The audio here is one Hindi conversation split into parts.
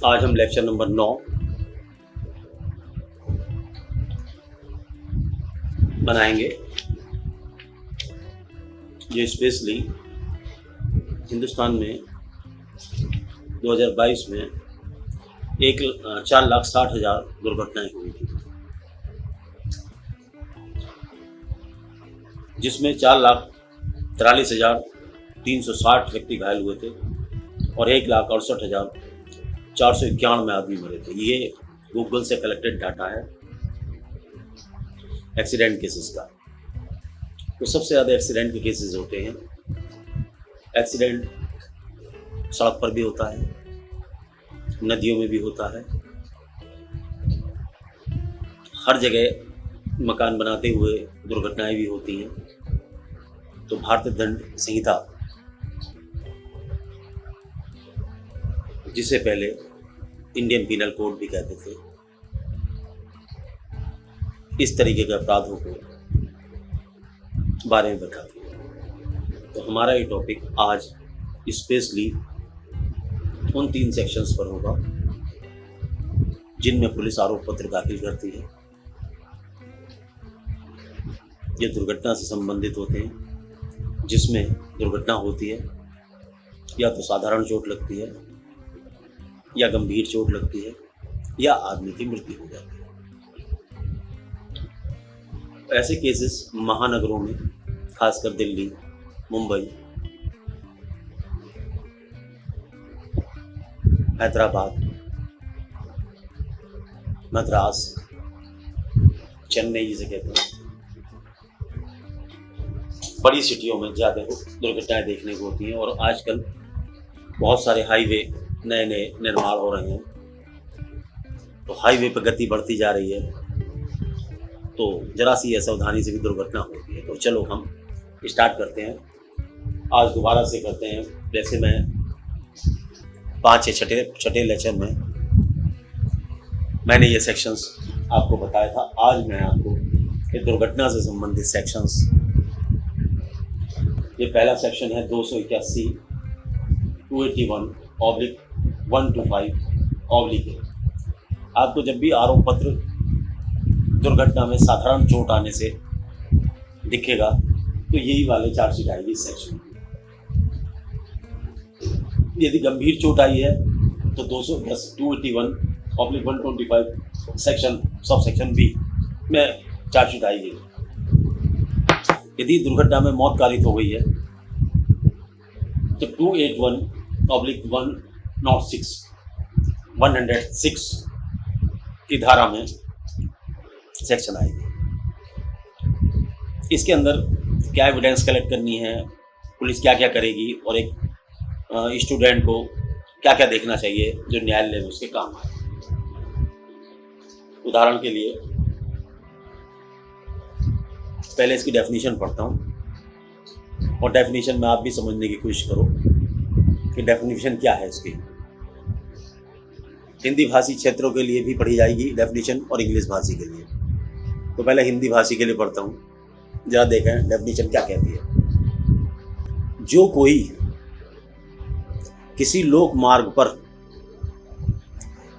आज हम लेक्चर नंबर 9 बनाएंगे, जो स्पेशली हिंदुस्तान में 2022 में 4,60,000 दुर्घटनाएं हुई थी, जिसमें 4,43,360 व्यक्ति घायल हुए थे और 1,68,491 आदमी मरे थे। ये गूगल से कलेक्टेड डाटा है एक्सीडेंट केसेस का। तो सबसे ज़्यादा एक्सीडेंट के केसेस होते हैं, एक्सीडेंट सड़क पर भी होता है, नदियों में भी होता है, हर जगह मकान बनाते हुए दुर्घटनाएं भी होती हैं। तो भारतीय दंड संहिता, जिसे पहले इंडियन पीनल कोड भी कहते थे, इस तरीके के अपराधों को बारे में बताती है। तो हमारा ये टॉपिक आज स्पेशली उन 3 सेक्शंस पर होगा जिनमें पुलिस आरोप पत्र दाखिल करती है। ये दुर्घटना से संबंधित होते हैं, जिसमें दुर्घटना होती है या तो साधारण चोट लगती है या गंभीर चोट लगती है या आदमी की मृत्यु हो जाती है। ऐसे केसेस महानगरों में, खासकर दिल्ली, मुंबई, हैदराबाद, मद्रास, चेन्नई जिसे कहते हैं, बड़ी सिटियों में ज़्यादा दुर्घटनाएं देखने को होती हैं। और आजकल बहुत सारे हाईवे नए नए निर्माण हो रहे हैं, तो हाईवे पर गति बढ़ती जा रही है, तो जरा सी असावधानी से भी दुर्घटना होती है। तो चलो हम स्टार्ट करते हैं। आज दोबारा से करते हैं, जैसे मैं 5 या छठे लेक्चर में मैंने ये सेक्शंस आपको बताया था। आज मैं आपको ये दुर्घटना से संबंधित सेक्शंस, ये पहला सेक्शन है 281, 281/125/। आपको जब भी आरोप पत्र दुर्घटना में साधारण चोट आने से दिखेगा तो यही वाले चार्जशीट आएगी इस सेक्शन में। यदि गंभीर चोट आई है तो 281/125 सेक्शन सब सेक्शन बी में चार्जशीट आएगी। यदि दुर्घटना में मौत कारित हो गई है तो 281/106 की धारा में सेक्शन आएगी। इसके अंदर क्या एविडेंस कलेक्ट करनी है, पुलिस क्या क्या करेगी, और एक स्टूडेंट को क्या क्या देखना चाहिए जो न्यायालय में उसके काम आए। उदाहरण के लिए पहले इसकी डेफिनेशन पढ़ता हूँ, और डेफिनेशन में आप भी समझने की कोशिश करो कि डेफिनेशन क्या है इसकी। हिंदी भाषी क्षेत्रों के लिए भी पढ़ी जाएगी डेफिनेशन, और इंग्लिश भाषी के लिए। तो पहले हिंदी भाषी के लिए पढ़ता हूँ, जरा देखें डेफिनेशन क्या कहती है। जो कोई किसी लोक मार्ग पर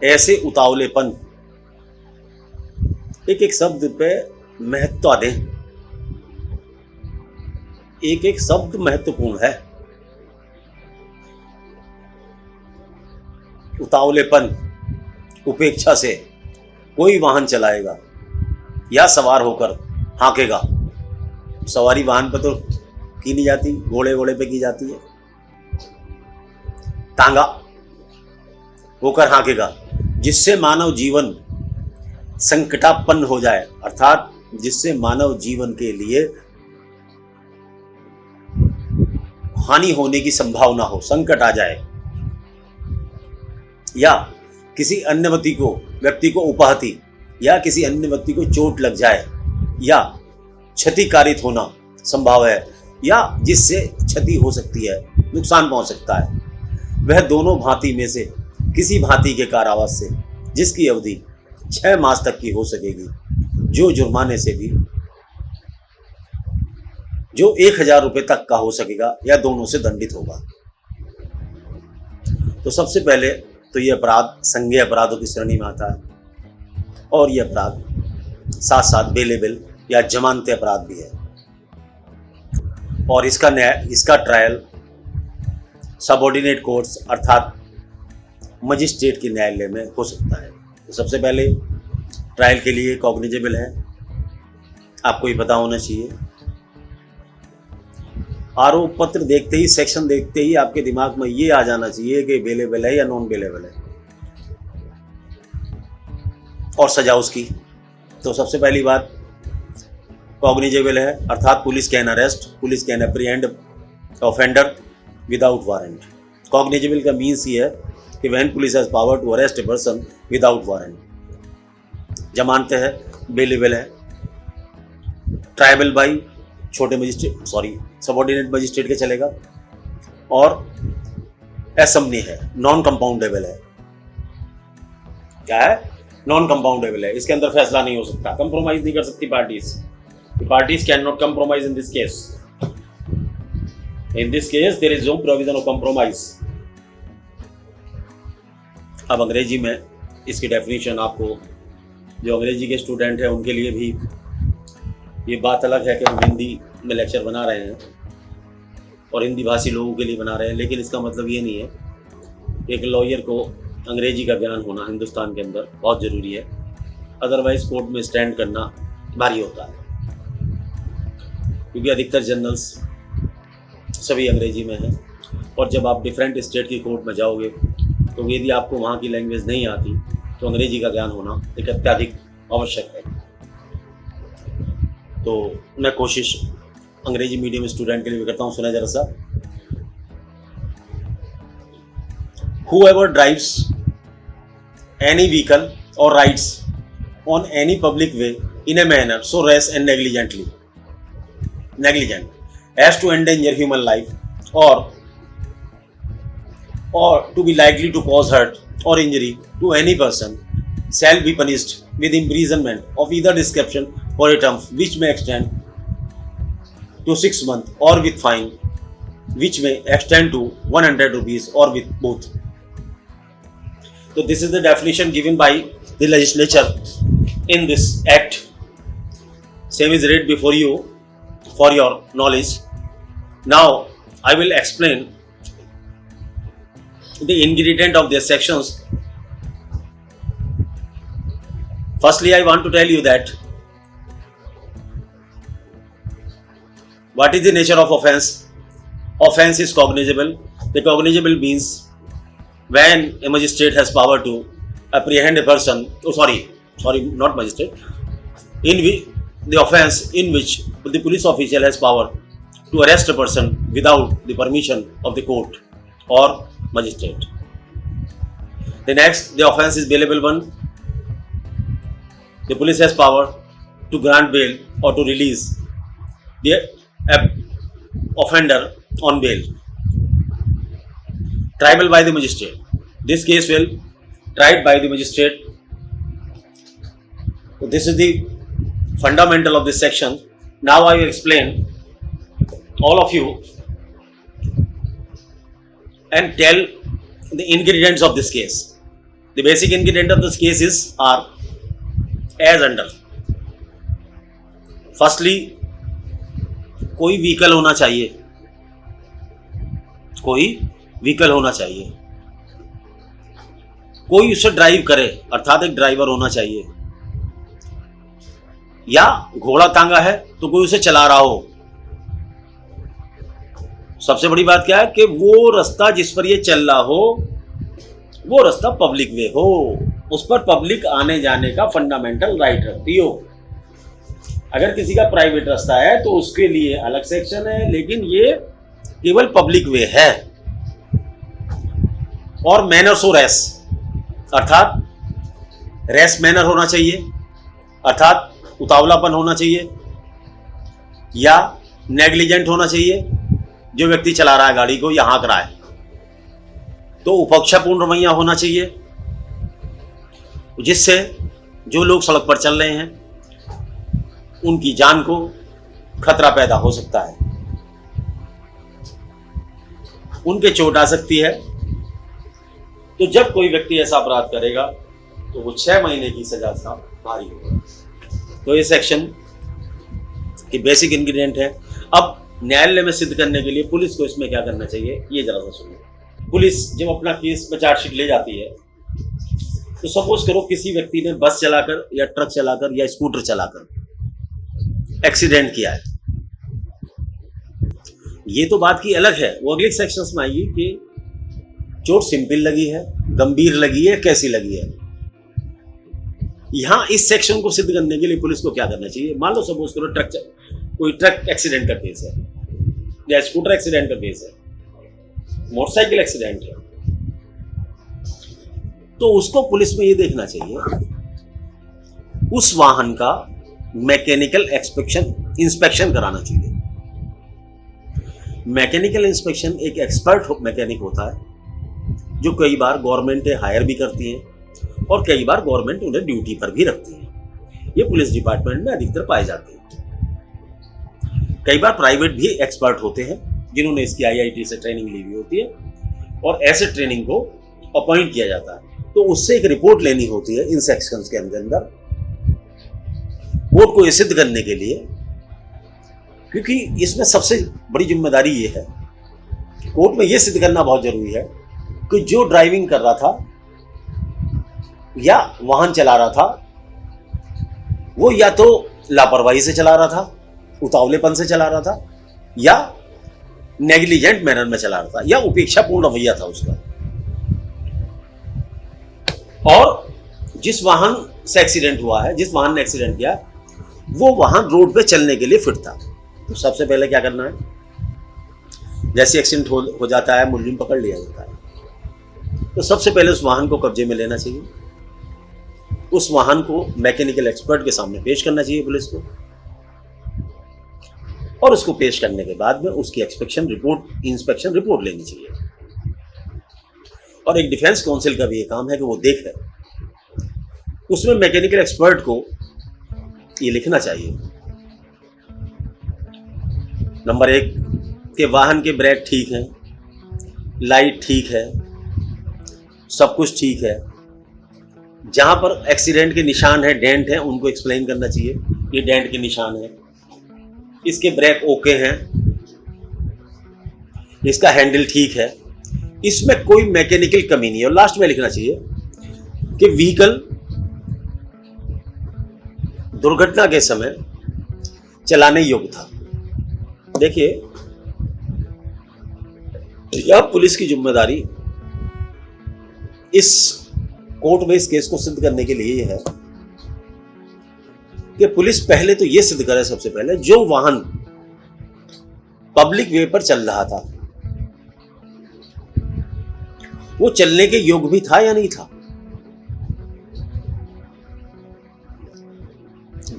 ऐसे उतावलेपन, एक एक शब्द पे महत्व दें, एक एक शब्द महत्वपूर्ण है। उतावलेपन, उपेक्षा से कोई वाहन चलाएगा या सवार होकर हाँकेगा। सवारी वाहन पर तो की नहीं जाती, घोड़े पे की जाती है। तांगा होकर हाँकेगा, जिससे मानव जीवन संकटापन्न हो जाए, अर्थात जिससे मानव जीवन के लिए हानि होने की संभावना हो, संकट आ जाए, या किसी अन्य व्यक्ति को उपाहति या किसी अन्य व्यक्ति को चोट लग जाए या क्षति कारित होना संभव है, या जिससे क्षति हो सकती है, नुकसान पहुंच सकता है, वह दोनों भांति में से किसी भांति के कारावास से, जिसकी अवधि 6 मास तक की हो सकेगी, जो जुर्माने से भी जो 1,000 रुपये तक का हो सकेगा, या दोनों से दंडित होगा। तो सबसे पहले तो ये अपराध संज्ञेय अपराधों की श्रेणी में आता है और ये अपराध साथ साथ बेलेबल या जमानती अपराध भी है और इसका ट्रायल सबऑर्डिनेट कोर्ट्स अर्थात मजिस्ट्रेट के न्यायालय में हो सकता है। तो सबसे पहले ट्रायल के लिए कॉग्निजेबल है, आपको ये पता होना चाहिए। आरोप पत्र देखते ही, सेक्शन देखते ही आपके दिमाग में ये आ जाना चाहिए कि बेलेबल है या नॉन बेलेबल है और सजा उसकी। तो सबसे पहली बात कॉग्निजेबल है अर्थात police can arrest, police can apprehend offender without warrant. Cognizable का मीन्स ये है कि when police has power to arrest a person without warrant. जमानते है, बेलेबल है, ट्रायबल बाई छोटे मजिस्ट्रेट सबऑर्डिनेट मजिस्ट्रेट के चलेगा और असमनी है, नॉन कंपाउंडेबल है। क्या है? नॉन कंपाउंडेबल है, इसके अंदर फैसला नहीं हो सकता, कंप्रोमाइज नहीं कर सकती parties. Parties can not compromise in this case. In this case there is no provision of compromise. अब अंग्रेजी में इसकी डेफिनेशन आपको, जो अंग्रेजी के स्टूडेंट हैं उनके लिए भी ये बात अलग है कि हम हिंदी में लेक्चर बना रहे हैं और हिंदी भाषी लोगों के लिए बना रहे हैं, लेकिन इसका मतलब ये नहीं है कि एक लॉयर को अंग्रेजी का ज्ञान होना हिंदुस्तान के अंदर बहुत ज़रूरी है, अदरवाइज कोर्ट में स्टैंड करना भारी होता है, क्योंकि अधिकतर जर्नल्स सभी अंग्रेजी में हैं। और जब आप डिफरेंट स्टेट की कोर्ट में जाओगे तो यदि आपको वहाँ की लैंग्वेज नहीं आती तो अंग्रेजी का ज्ञान होना एक अत्यधिक आवश्यक है। तो मैं कोशिश अंग्रेजी मीडियम स्टूडेंट के लिए भी करता हूँ। सुना जरा सा। Whoever drives any vehicle or rides on any public way in a manner so rash and negligent as to endanger human life or to be likely to cause hurt or injury to any person shall be punished with imprisonment of either description for a term which may extend to 6 months or with fine which may extend to 100 rupees or with both. So this is the definition given by the legislature in this act. Same is read before you for your knowledge. Now I will explain the ingredient of these sections. Firstly, I want to tell you that what is the nature of offense? Offense is cognizable. The cognizable means when a magistrate has power to apprehend a person, not magistrate, in which the offense in which the police official has power to arrest a person without the permission of the court or magistrate. The next, the offense is bailable one. The police has power to grant bail or to release the offender on bail. Trial by the magistrate. This case will tried by the magistrate. So this is the fundamental of this section. Now I will explain all of you and tell the ingredients of this case. The basic ingredient of this case are as under. Firstly, कोई व्हीकल होना चाहिए, कोई व्हीकल होना चाहिए, कोई उसे ड्राइव करे अर्थात एक ड्राइवर होना चाहिए, या घोड़ा टांगा है तो कोई उसे चला रहा हो। सबसे बड़ी बात क्या है कि वो रास्ता जिस पर ये चल रहा हो वो रास्ता पब्लिक वे हो, उस पर पब्लिक आने जाने का फंडामेंटल राइट रखती हो। अगर किसी का प्राइवेट रास्ता है तो उसके लिए अलग सेक्शन है, लेकिन ये केवल पब्लिक वे है। और मैनर्स हो रेस अर्थात रेस मैनर होना चाहिए, अर्थात उतावलापन होना चाहिए, या नेग्लिजेंट होना चाहिए, जो व्यक्ति चला रहा है गाड़ी को या हाँक रहा है तो उपक्षापूर्ण रवैया होना चाहिए, जिससे जो लोग सड़क पर चल रहे हैं उनकी जान को खतरा पैदा हो सकता है, उनके चोट आ सकती है, तो जब कोई व्यक्ति ऐसा अपराध करेगा तो वो 6 महीने की सजा से भारी होगा। तो ये सेक्शन की बेसिक इंग्रेडिएंट है। अब न्यायालय में सिद्ध करने के लिए पुलिस को इसमें क्या करना चाहिए, ये जरा सा सुनिए। पुलिस जब अपना केस में चार्जशीट ले जाती है तो सपोज करो किसी व्यक्ति ने बस चलाकर या ट्रक चलाकर या स्कूटर चलाकर एक्सीडेंट किया है, ये तो बात की अलग है, वो अगले सेक्शंस में आएगी कि चोट सिंपल लगी है, गंभीर लगी है, कैसी लगी है। यहां इस सेक्शन को सिद्ध करने के लिए पुलिस को क्या करना चाहिए। मान लो सपोज करो कोई ट्रक एक्सीडेंट का केस है या स्कूटर एक्सीडेंट का केस है, मोटरसाइकिल एक्सीडेंट है, तो उसको पुलिस में ये देखना चाहिए उस वाहन का मैकेनिकल इंस्पेक्शन कराना चाहिए। मैकेनिकल इंस्पेक्शन एक एक्सपर्ट मैकेनिक होता है जो कई बार गवर्नमेंट हायर भी करती है और कई बार गवर्नमेंट उन्हें ड्यूटी पर भी रखती है। ये पुलिस डिपार्टमेंट में अधिकतर पाए जाते हैं। कई बार प्राइवेट भी एक्सपर्ट होते हैं जिन्होंने इसकी IIT से ट्रेनिंग ली हुई होती है और ऐसे ट्रेनिंग को अपॉइंट किया जाता है। तो उससे एक रिपोर्ट लेनी होती है इन सेक्शंस के अंदर कोर्ट को ये सिद्ध करने के लिए, क्योंकि इसमें सबसे बड़ी जिम्मेदारी ये है, कोर्ट में ये सिद्ध करना बहुत जरूरी है कि जो ड्राइविंग कर रहा था या वाहन चला रहा था वो या तो लापरवाही से चला रहा था, उतावलेपन से चला रहा था, या नेग्लिजेंट मैनर में चला रहा था, या उपेक्षापूर्ण रवैया था उसका, और जिस वाहन से एक्सीडेंट हुआ है, जिस वाहन ने एक्सीडेंट किया वो वाहन रोड पे चलने के लिए फिट था। तो सबसे पहले क्या करना है, जैसे एक्सीडेंट हो जाता है, मुलजिम पकड़ लिया जाता है, तो सबसे पहले उस वाहन को कब्जे में लेना चाहिए, उस वाहन को मैकेनिकल एक्सपर्ट के सामने पेश करना चाहिए पुलिस को, और उसको पेश करने के बाद में उसकी इंस्पेक्शन रिपोर्ट लेनी चाहिए। और एक डिफेंस काउंसिल का भी ये काम है कि वो देखे, उसमें मैकेनिकल एक्सपर्ट को ये लिखना चाहिए नंबर 1 कि वाहन के ब्रेक ठीक हैं, लाइट ठीक है, सब कुछ ठीक है, जहां पर एक्सीडेंट के निशान है, डेंट है, उनको एक्सप्लेन करना चाहिए ये डेंट के निशान है, इसके ब्रेक ओके हैं, इसका हैंडल ठीक है, इसमें कोई मैकेनिकल कमी नहीं है। और लास्ट में लिखना चाहिए कि व्हीकल दुर्घटना के समय चलाने योग्य था। देखिए, यह पुलिस की जिम्मेदारी इस कोर्ट में इस केस को सिद्ध करने के लिए है कि पुलिस पहले तो यह सिद्ध करे, सबसे पहले जो वाहन पब्लिक वे पर चल रहा था वो चलने के योग्य भी था या नहीं था।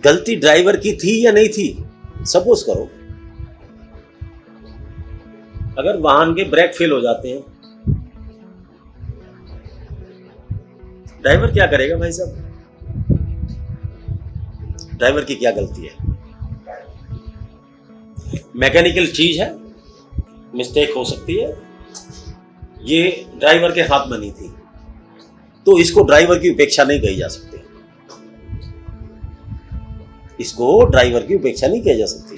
गलती ड्राइवर की थी या नहीं थी। सपोज करो अगर वाहन के ब्रेक फेल हो जाते हैं, ड्राइवर क्या करेगा भाई साहब? ड्राइवर की क्या गलती है? मैकेनिकल चीज है, मिस्टेक हो सकती है, ये ड्राइवर के हाथ में नहीं थी, तो इसको ड्राइवर की उपेक्षा नहीं कही जा सकती, इसको ड्राइवर की उपेक्षा नहीं कही जा सकती।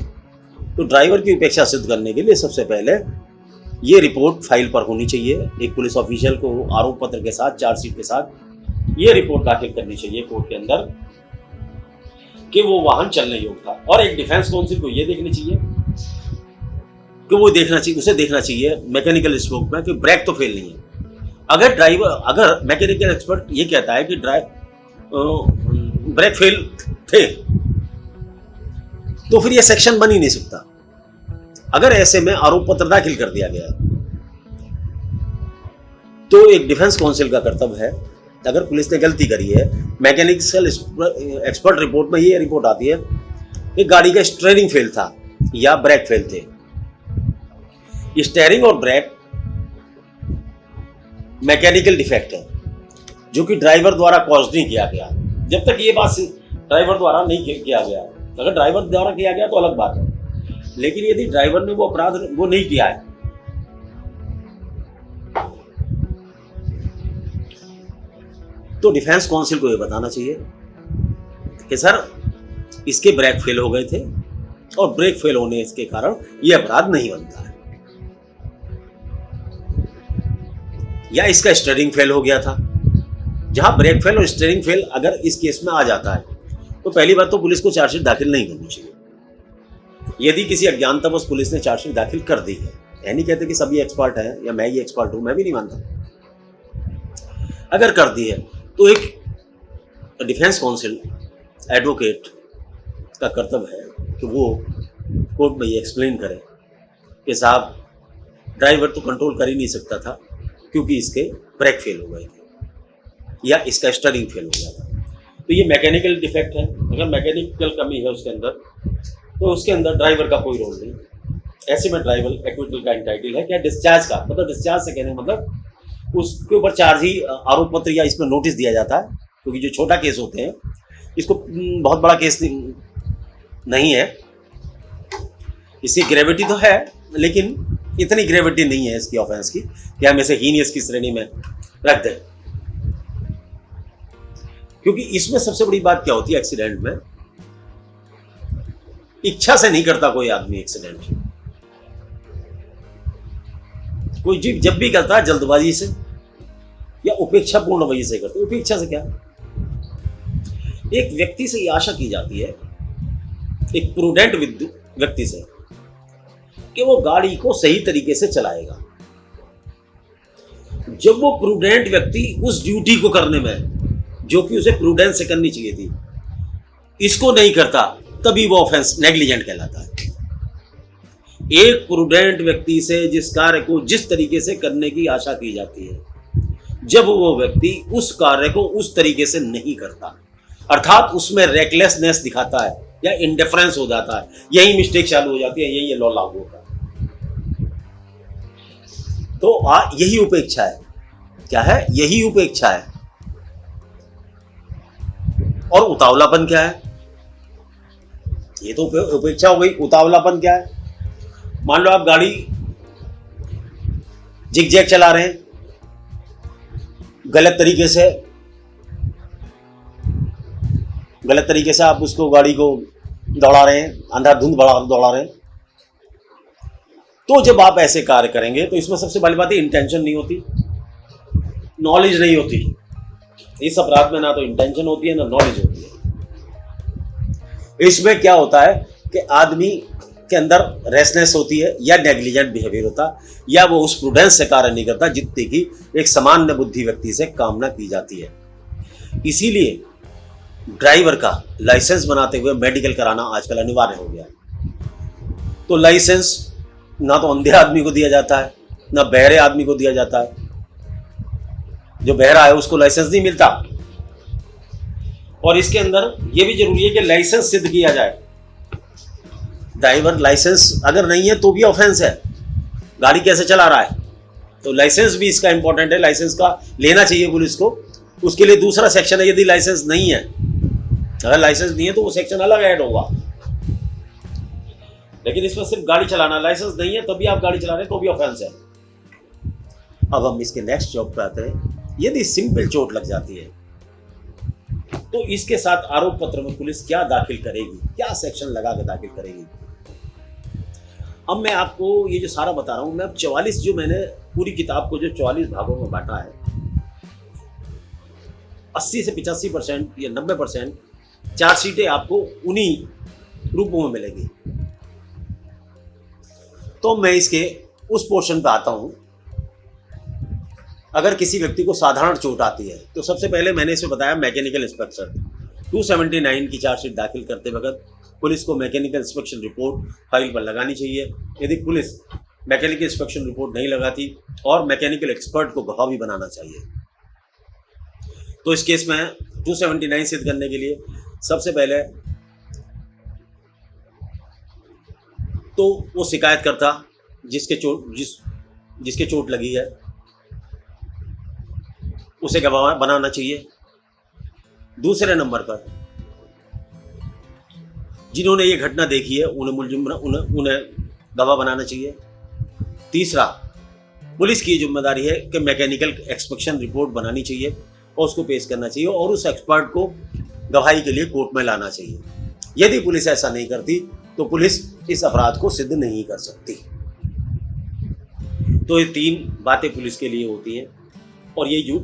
तो ड्राइवर की उपेक्षा सिद्ध करने के लिए सबसे पहले ये रिपोर्ट फाइल पर होनी चाहिए। एक पुलिस ऑफिशियल को आरोप पत्र के साथ, चार्जशीट के साथ ये रिपोर्ट दाखिल करनी चाहिए कोर्ट के अंदर कि वो वाहन चलने योग्य था। और एक डिफेंस काउंसिल को ये देखनी चाहिए कि उसे देखना चाहिए मैकेनिकल स्कोप में कि ब्रेक तो फेल नहीं है। अगर मैकेनिकल एक्सपर्ट ये कहता है कि ब्रेक फेल थे, तो फिर ये सेक्शन बन ही नहीं सकता। अगर ऐसे में आरोप पत्र दाखिल कर दिया गया तो एक डिफेंस काउंसिल का कर्तव्य है, अगर पुलिस ने गलती करी है, मैकेनिकल एक्सपर्ट रिपोर्ट में ये रिपोर्ट आती है कि गाड़ी का स्टीयरिंग फेल था या ब्रेक फेल थे, स्टीयरिंग और ब्रेक मैकेनिकल डिफेक्ट है जो कि ड्राइवर द्वारा कॉज नहीं किया गया। जब तक ये बात ड्राइवर द्वारा नहीं किया गया, अगर ड्राइवर द्वारा किया गया तो अलग बात है, लेकिन यदि ड्राइवर ने वो अपराध वो नहीं किया है तो डिफेंस काउंसिल को ये बताना चाहिए कि सर इसके ब्रेक फेल हो गए थे और ब्रेक फेल होने के कारण ये अपराध नहीं बनता है, या इसका स्टीयरिंग फेल हो गया था। जहां ब्रेक फेल और स्टीयरिंग फेल अगर इस केस में आ जाता है तो पहली बात तो पुलिस को चार्जशीट दाखिल नहीं करनी चाहिए। यदि किसी अज्ञानतावश पुलिस ने चार्जशीट दाखिल कर दी है, यह नहीं कहते कि सभी एक्सपर्ट हैं या मैं ही एक्सपर्ट हूं, मैं भी नहीं मानता, अगर कर दी है तो एक डिफेंस काउंसिल एडवोकेट का कर्तव्य है कि वो कोर्ट में ये एक्सप्लेन करे कि साहब ड्राइवर तो कंट्रोल कर ही नहीं सकता था क्योंकि इसके ब्रेक फेल हो गए थे या इसका स्टीयरिंग फेल हो गया था। तो ये मैकेनिकल डिफेक्ट है। अगर मैकेनिकल कमी है उसके अंदर तो उसके अंदर ड्राइवर का कोई रोल नहीं। ऐसे में ड्राइवर एक्विटल का एंटाइटल है। क्या डिस्चार्ज का मतलब, डिस्चार्ज से कहने का मतलब उसके ऊपर चार्ज ही आरोप पत्र या इसमें नोटिस दिया जाता है, क्योंकि जो छोटा केस होते हैं इसको बहुत बड़ा केस नहीं है, इसकी ग्रेविटी तो है लेकिन इतनी ग्रेविटी नहीं है इसकी ऑफेंस की कि हम इसे हीनियस की श्रेणी में रख दें। क्योंकि इसमें सबसे बड़ी बात क्या होती है, एक्सीडेंट में इच्छा से नहीं करता कोई आदमी एक्सीडेंट, कोई जब भी करता है जल्दबाजी से या उपेक्षापूर्ण वजह से करता है। उपेक्षा से क्या, एक व्यक्ति से ये आशा की जाती है, एक प्रूडेंट व्यक्ति से, कि वो गाड़ी को सही तरीके से चलाएगा। जब वो प्रूडेंट व्यक्ति उस ड्यूटी को करने में जो कि उसे प्रूडेंस से करनी चाहिए थी इसको नहीं करता, तभी वो ऑफेंस नेग्लिजेंट कहलाता है। एक प्रूडेंट व्यक्ति से जिस कार्य को जिस तरीके से करने की आशा की जाती है, जब वो व्यक्ति उस कार्य को उस तरीके से नहीं करता, अर्थात उसमें रेकलेसनेस दिखाता है या इंडिफरेंस हो जाता है, यही मिस्टेक चालू हो जाती है, यही ये लॉ लागू होता है। तो यही उपेक्षा है। क्या है? यही उपेक्षा है। और उतावलापन क्या है? ये तो उपेक्षा हो गई। उतावलापन क्या है? मान लो आप गाड़ी जिग-जैग चला रहे हैं, गलत तरीके से आप उसको गाड़ी को दौड़ा रहे हैं, अंधाधुंध दौड़ा रहे हैं, तो जब आप ऐसे कार्य करेंगे तो इसमें सबसे पहली बात है इंटेंशन नहीं होती, नॉलेज नहीं होती। इस अपराध में ना तो इंटेंशन होती है ना नॉलेज होती है। इसमें क्या होता है कि आदमी के अंदर रेसनेस होती है या नेग्लिजेंट बिहेवियर होता है, या वो उस प्रूडेंस से कार्य नहीं करता जितनी की एक सामान्य बुद्धि व्यक्ति से कामना की जाती है। इसीलिए ड्राइवर का लाइसेंस बनाते हुए मेडिकल कराना आजकल अनिवार्य हो गया है। तो लाइसेंस ना तो अंधे आदमी को दिया जाता है ना बहरे आदमी को दिया जाता है। जो बहरा है उसको लाइसेंस नहीं मिलता। और इसके अंदर यह भी जरूरी है कि लाइसेंस सिद्ध किया जाए। ड्राइवर लाइसेंस अगर नहीं है तो भी ऑफेंस है, गाड़ी कैसे चला रहा है, तो लाइसेंस भी इसका इंपॉर्टेंट है। लाइसेंस का लेना चाहिए पुलिस को। उसके लिए दूसरा सेक्शन है, यदि लाइसेंस नहीं है, अगर लाइसेंस नहीं है तो वो सेक्शन अलग ऐड होगा। लेकिन इसमें सिर्फ गाड़ी चलाना, लाइसेंस नहीं है तभी आप गाड़ी चला रहे हैं तो भी ऑफेंस है। अब हम इसके नेक्स्ट जॉब पे आते हैं। यदि सिंपल चोट लग जाती है तो इसके साथ आरोप पत्र में पुलिस क्या दाखिल करेगी, क्या सेक्शन लगा के दाखिल करेगी। अब मैं आपको ये जो सारा बता रहा हूं, मैं अब 44 जो मैंने पूरी किताब को जो 44 भागों में बांटा है, 80 से 85% या 90% चार्जशीटें आपको उन्हीं रूपों में मिलेगी। तो मैं इसके उस पोर्शन पे आता हूं। अगर किसी व्यक्ति को साधारण चोट आती है तो सबसे पहले मैंने इसे बताया मैकेनिकल इंस्पेक्शन 279 की चार्जशीट दाखिल करते वक्त पुलिस को मैकेनिकल इंस्पेक्शन रिपोर्ट फाइल पर लगानी चाहिए। यदि पुलिस मैकेनिकल इंस्पेक्शन रिपोर्ट नहीं लगाती और मैकेनिकल एक्सपर्ट को गवाह भी बनाना चाहिए। तो इस केस में 279 सिद्ध करने के लिए सबसे पहले तो वो शिकायतकर्ता जिसके चोट लगी है उसे गवाह बनाना चाहिए। दूसरे नंबर पर जिन्होंने ये घटना देखी है उन्हें गवाह बनाना चाहिए। तीसरा, पुलिस की जिम्मेदारी है कि मैकेनिकल इंस्पेक्शन रिपोर्ट बनानी चाहिए और उसको पेश करना चाहिए और उस एक्सपर्ट को गवाही के लिए कोर्ट में लाना चाहिए। यदि पुलिस ऐसा नहीं करती तो पुलिस इस अपराध को सिद्ध नहीं कर सकती। तो ये 3 बातें पुलिस के लिए होती हैं और ये जो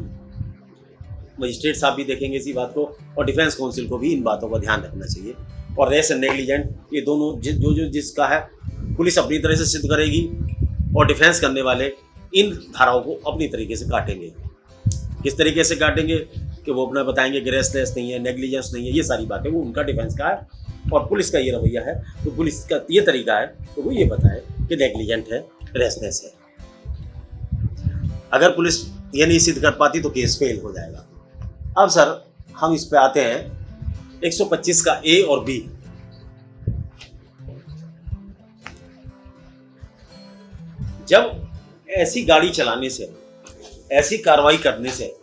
मजिस्ट्रेट साहब भी देखेंगे इसी बात को और डिफेंस काउंसिल को भी इन बातों का ध्यान रखना चाहिए। और रेस एंड नेग्लिजेंट ये दोनों जिसका है पुलिस अपनी तरह से सिद्ध करेगी और डिफेंस करने वाले इन धाराओं को अपनी तरीके से काटेंगे। किस तरीके से काटेंगे कि वो अपना बताएंगे कि रेसलेस नहीं है, नेग्लिजेंस नहीं है, ये सारी बातें वो उनका डिफेंस का है। और पुलिस का ये रवैया है तो पुलिस का ये तरीका है तो वो ये बताए कि नेग्लिजेंट है, रेसलेस है। अगर पुलिस ये नहीं सिद्ध कर पाती तो केस फेल हो जाएगा। अब सर हम इस पे आते हैं 125 का ए और बी। जब ऐसी गाड़ी चलाने से, ऐसी कार्रवाई करने से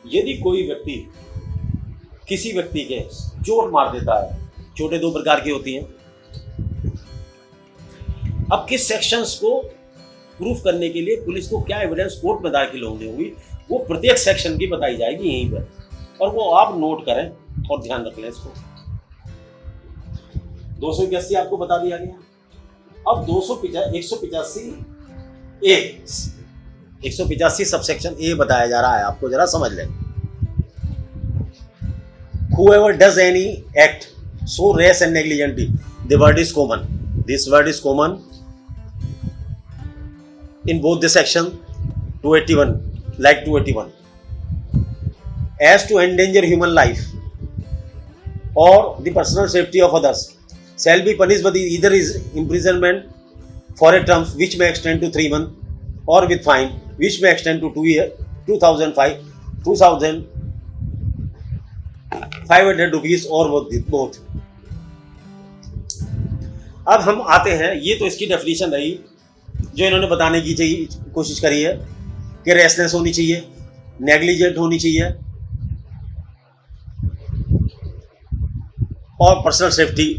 यदि कोई व्यक्ति किसी व्यक्ति के चोट मार देता है, चोटें 2 प्रकार की होती हैं। अब किस सेक्शंस को प्रूफ करने के लिए पुलिस को क्या एविडेंस कोर्ट में दाखिल होनी होगी वो प्रत्येक सेक्शन की बताई जाएगी यहीं पर, और वो आप नोट करें और ध्यान रख लें इसको। 281 आपको बता दिया गया। अब 185 सबसेक्शन ए बताया जा रहा है, आपको जरा समझ लें। Whoever does any act so rash and negligently, the word is common. This word is common in both the section 281, like 281, as to endanger human life or the personal safety of others, shall be punished with either is imprisonment for a term which may extend to 3 months, or with fine which may extend to 2 years, 2,500 rupees, or both. अब हम आते हैं, ये तो इसकी डेफिनेशन रही जो इन्होंने बताने की कोशिश करी है कि रेसलेस होनी चाहिए, नेग्लिजेंट होनी चाहिए और पर्सनल सेफ्टी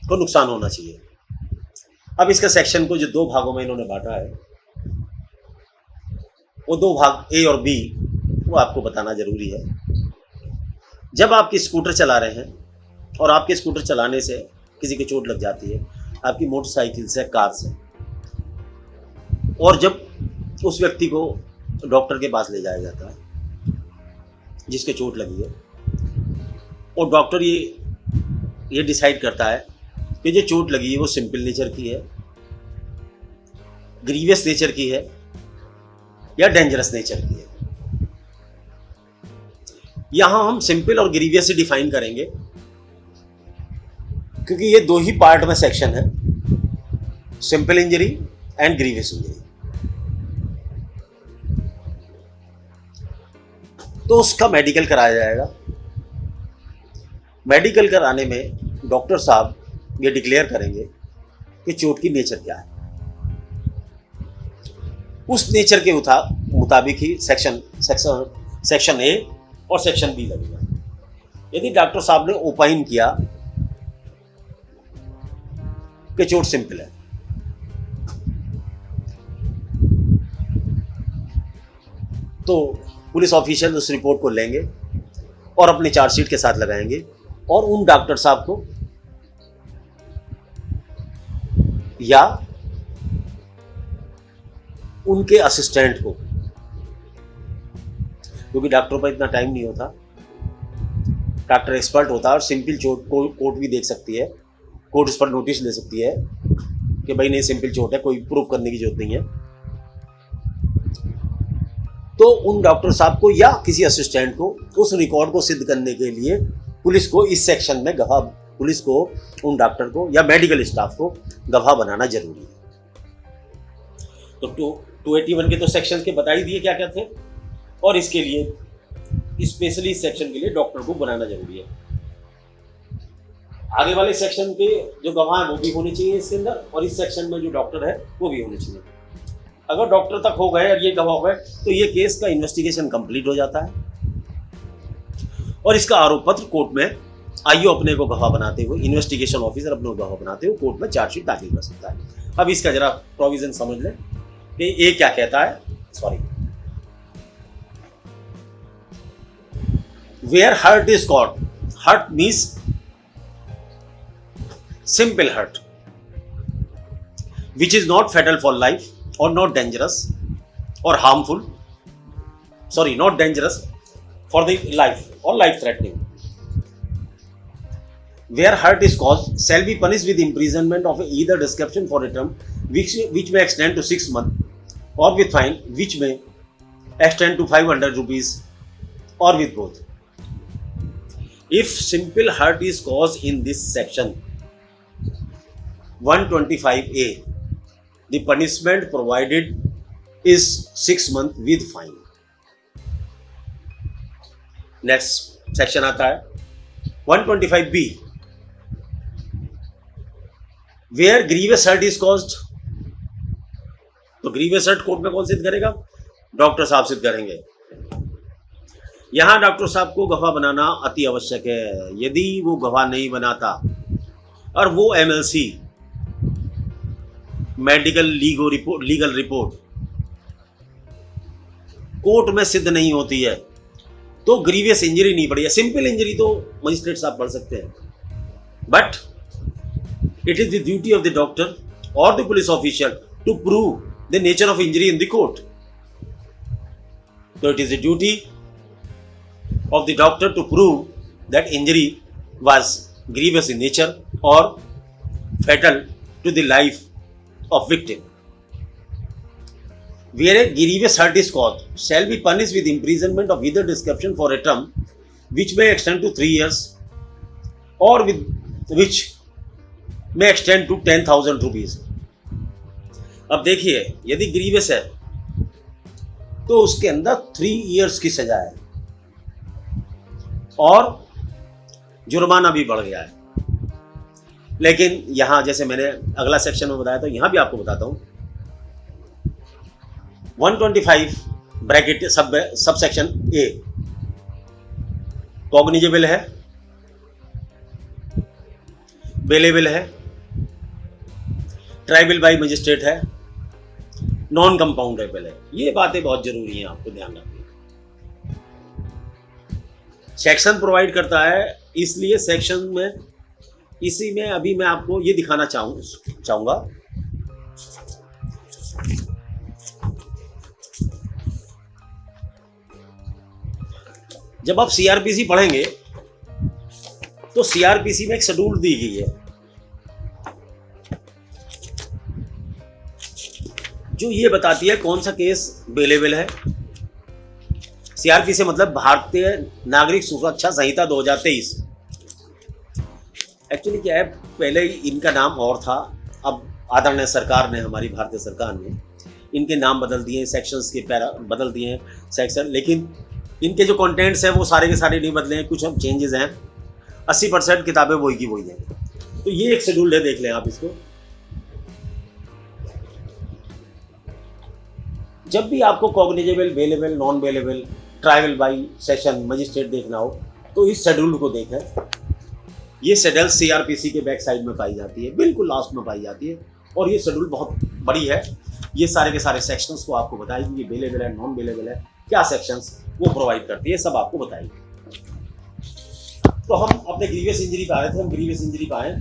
को नुकसान होना चाहिए। अब इसका सेक्शन को जो 2 भागों में इन्होंने बांटा है वो 2 भाग ए और बी वो आपको बताना जरूरी है। जब आप स्कूटर चला रहे हैं और आपके स्कूटर चलाने से किसी की चोट लग जाती है, आपकी मोटरसाइकिल से, कार से, और जब उस व्यक्ति को डॉक्टर के पास ले जाया जाता है जिसके चोट लगी है, और डॉक्टर ये डिसाइड करता है कि जो चोट लगी है वो सिंपल नेचर की है, ग्रीवियस नेचर की है या डेंजरस नेचर की है। यहां हम सिंपल और ग्रीवियस से डिफाइन करेंगे क्योंकि ये 2 ही पार्ट में सेक्शन है, simple injury and grievous injury. तो उसका मेडिकल कराया जाएगा। मेडिकल कराने में डॉक्टर साहब ये डिक्लेयर करेंगे कि चोट की नेचर क्या है। उस नेचर के मुताबिक ही सेक्शन ए और सेक्शन बी लगेगा। यदि डॉक्टर साहब ने ओपाइन किया कि चोट सिंपल है, तो पुलिस ऑफिशियल उस रिपोर्ट को लेंगे और अपने चार्जशीट के साथ लगाएंगे और उन डॉक्टर साहब को या उनके असिस्टेंट को, क्योंकि डॉक्टरों पर इतना टाइम नहीं होता, डॉक्टर एक्सपर्ट होता है और सिंपल चोट को कोर्ट भी देख सकती है, कोर्ट उस पर नोटिस ले सकती है कि भाई नहीं सिंपल चोट है, कोई प्रूफ करने की जरूरत नहीं है। तो उन डॉक्टर साहब को या किसी असिस्टेंट को उस रिकॉर्ड को सिद्ध करने के लिए पुलिस को इस सेक्शन में गवाह, पुलिस को उन डॉक्टर को या मेडिकल स्टाफ को गवाह बनाना जरूरी है। तो 281 के तो सेक्शन के बता ही दिए क्या क्या थे, और इसके लिए स्पेशली इस सेक्शन के लिए डॉक्टर को बनाना जरूरी है। आगे वाले सेक्शन के जो गवाह हैं वो भी होने चाहिए इसके अंदर, और इस सेक्शन में जो डॉक्टर है वो भी होने चाहिए। अगर डॉक्टर तक हो गए और ये गवाह हो गए तो ये केस का इन्वेस्टिगेशन कंप्लीट हो जाता है और इसका आरोप पत्र कोर्ट में आईओ अपने को गवाह बनाते हुए, इन्वेस्टिगेशन ऑफिसर अपने को गवाह बनाते हुए कोर्ट में चार्जशीट दाखिल कर सकता है। अब इसका जरा प्रोविजन समझ लें कि ये क्या कहता है। Sorry, where hurt is caused. Hurt means simple hurt, which is not fatal for life or not dangerous or harmful. Sorry, not dangerous for the life or life threatening. Where hurt is caused shall be punished with imprisonment of either description for a term which may extend to 6 months, or with fine which may extend to 500 rupees, or with both. If simple hurt is caused in this section 125A, the punishment provided is 6 months with fine. Next section आता है 125B, where grievous hurt is caused. तो ग्रीवियस हर्ट कोर्ट में कौन सिद्ध करेगा? डॉक्टर साहब सिद्ध करेंगे. यहां डॉक्टर साहब को गवाह बनाना अति आवश्यक है. यदि वो गवाह नहीं बनाता और वो MLC medical legal report court में सिद्ध नहीं होती है तो ग्रीवियस इंजरी नहीं पड़ी है. सिंपल इंजरी तो मजिस्ट्रेट साहब पढ़ सकते हैं, but it is the duty of the doctor और the police official to prove the nature of injury in the court. So it is the duty of the doctor to prove that injury was grievous in nature or fatal to the life of victim. Where a grievous hurt is caused shall be punished with imprisonment of either description for a term which may extend to 3 years or which may extend to 10,000 rupees. अब देखिए, यदि ग्रीवियस है तो उसके अंदर 3 years की सजा है और जुर्माना भी बढ़ गया है. लेकिन यहां जैसे मैंने अगला सेक्शन में बताया, तो यहां भी आपको बताता हूं 125 bracket sub section A cognizable है, बेलेबल है, ट्राइबल बाई मजिस्ट्रेट है, नॉन कंपाउंडेबल है. ये बातें बहुत जरूरी हैं, आपको ध्यान रखनी. सेक्शन प्रोवाइड करता है, इसलिए सेक्शन में इसी में अभी मैं आपको ये दिखाना चाहूंगा. जब आप CRPC पढ़ेंगे तो CRPC में एक शेड्यूल दी गई है जो ये बताती है कौन सा केस बेलेबल है. CRPC मतलब भारतीय नागरिक सुरक्षा संहिता 2023. एक्चुअली क्या है, पहले इनका नाम और था, अब आदरणीय सरकार ने, हमारी भारतीय सरकार ने इनके नाम बदल दिए, सेक्शंस के पैरा बदल दिए हैं सेक्शन, लेकिन इनके जो कंटेंट्स हैं वो सारे के सारे नहीं बदले हैं. कुछ अब चेंजेस हैं. 80% किताबें वही की वही हैं. तो ये एक शेड्यूल है, देख लें आप इसको. जब भी आपको cognizable, bailable, non bailable, tribal by session, magistrate देखना हो तो इस शेड्यूल को देखें. ये शेड्यूल CRPC के बैक साइड में पाई जाती है, बिल्कुल लास्ट में पाई जाती है, और ये शेड्यूल बहुत बड़ी है. ये सारे के सारे सेक्शंस को आपको बताएगी, ये बेलेबल है, नॉन बेलेबल है, क्या सेक्शंस वो प्रोवाइड करती है, सब आपको बताएगी. तो हम अपने ग्रीवियस इंजरी पे आए थे. हम ग्रीवियस इंजरी पे आए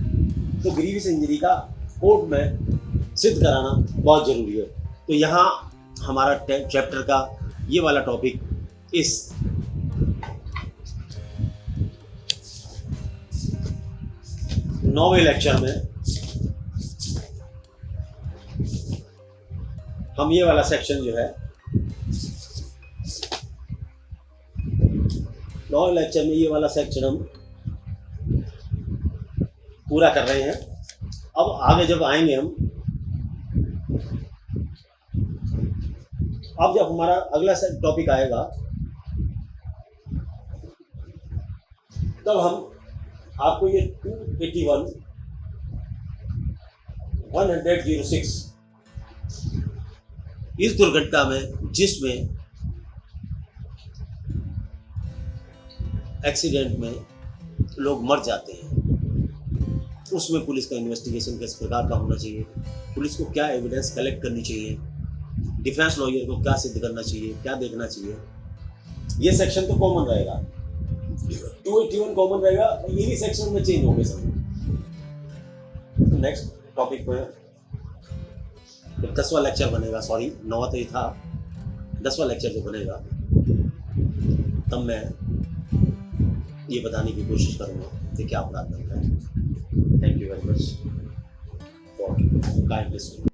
तो ग्रीवियस इंजरी का कोर्ट में सिद्ध कराना बहुत जरूरी है. तो यहाँ हमारा चैप्टर का ये वाला टॉपिक इस 9वें लेक्चर में हम ये वाला सेक्शन जो है 9वें लेक्चर में ये वाला सेक्शन हम पूरा कर रहे हैं. अब आगे जब आएंगे हम, अब जब हमारा अगला टॉपिक आएगा तब हम आपको ये 281, 106 इस दुर्घटना में जिसमें एक्सीडेंट में लोग मर जाते हैं, उसमें पुलिस का इन्वेस्टिगेशन किस प्रकार का होना चाहिए, पुलिस को क्या एविडेंस कलेक्ट करनी चाहिए, डिफेंस लॉयर को क्या सिद्ध करना चाहिए, क्या देखना चाहिए, ये सेक्शन तो कॉमन रहेगा. 281 कॉमन रहेगा, ये भी सेक्शन में चेंज होंगे सब। नेक्स्ट टॉपिक पे जब 10वां लेक्चर बनेगा, सॉरी 9वां तो ये था, 10वां लेक्चर जो बनेगा तब मैं ये बताने की कोशिश करूँगा कि क्या अपराध बनता है। Thank you very much for kind listening.